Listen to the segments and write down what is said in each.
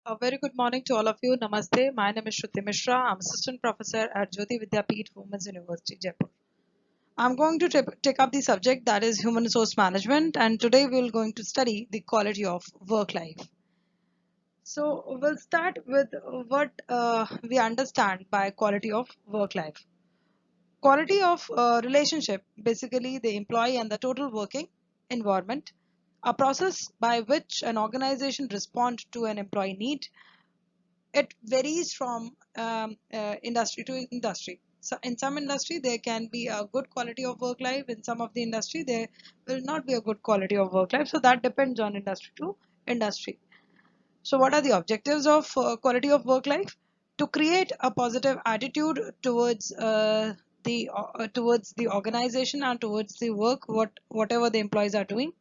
A very good morning to all of you. Namaste. My name is Shruti Mishra. I'm assistant professor at Jyoti Vidyapeeth Women's University, Jaipur. I'm going to take up the subject that is human resource management, and today we're going to study the quality of work life. So we'll start with what we understand by quality of work life. Quality of relationship, basically the employee and the total working environment, a process by which an organization responds to an employee need. It varies from industry to industry. So in some industry there can be a good quality of work life. In some of the industry there will not be a good quality of work life. So that depends on industry to industry. So what are the objectives of quality of work life? To create a positive attitude towards the organization and towards the work whatever the employees are doing.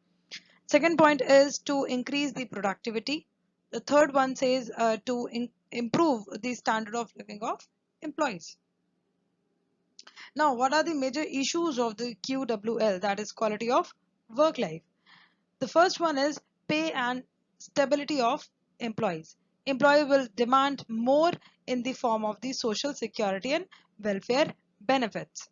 Second point is to increase the productivity. The third one says to improve the standard of living of employees. Now, what are the major issues of the QWL, that is quality of work life? The first one is pay and stability of employees. Employee will demand more in the form of the social security and welfare benefits.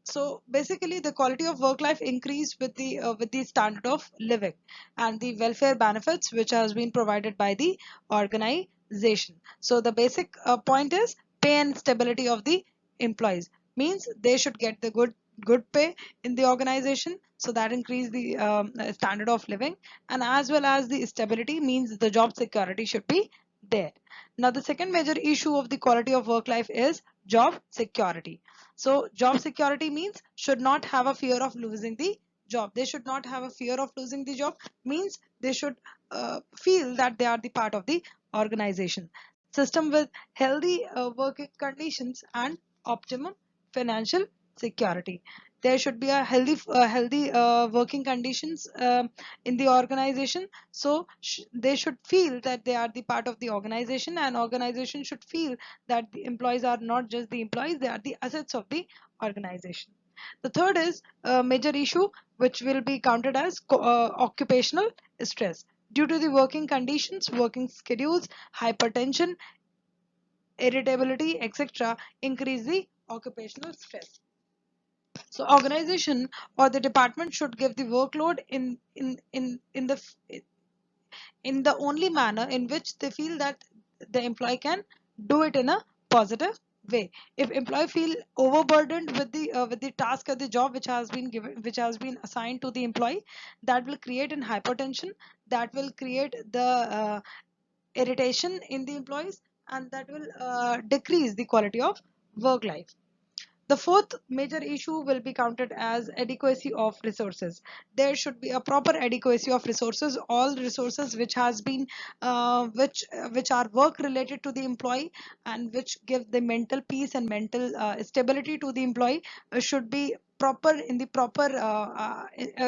So basically the quality of work life increased with the standard of living and the welfare benefits which has been provided by the organization. So the basic point is pay and stability of the employees, means they should get the good pay in the organization, so that increase the standard of living, and as well as the stability means the job security should be there. Now the second major issue of the quality of work life is job security. So job security means should not have a fear of losing the job. They should not have a fear of losing the job, means they should feel that they are the part of the organization. System with healthy working conditions and optimum financial security. There should be a healthy working conditions in the organization. So they should feel that they are the part of the organization, and organization should feel that the employees are not just the employees, they are the assets of the organization. The third is a major issue which will be counted as occupational stress. Due to the working conditions, working schedules, hypertension, irritability, etc., increase the occupational stress. So organization or the department should give the workload in the only manner in which they feel that the employee can do it in a positive way. If employee feel overburdened with the task or the job which has been assigned to the employee, that will create an hypertension, that will create the irritation in the employees, and that will decrease the quality of work life. The fourth major issue will be counted as adequacy of resources. There should be a proper adequacy of resources. All resources which has been which are work related to the employee and which give the mental peace and mental stability to the employee should be proper in the proper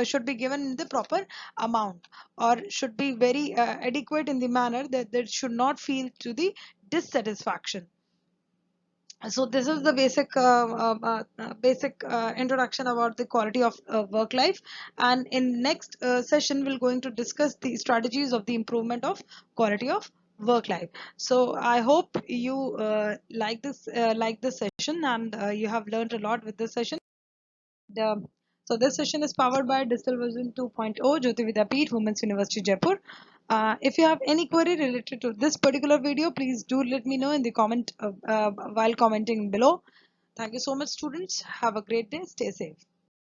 should be given in the proper amount, or should be very adequate in the manner that they should not feel to the dissatisfaction. So this is the basic introduction about the quality of work life, and in next session we're going to discuss the strategies of the improvement of quality of work life. So I hope you like this session, and you have learned a lot with this session. The, so this session is powered by Digital Vision 2.0, Jyoti Vidyapeeth, Women's University, Jaipur. If you have any query related to this particular video, please do let me know in the comment while commenting below. Thank you so much, students. Have a great day. Stay safe.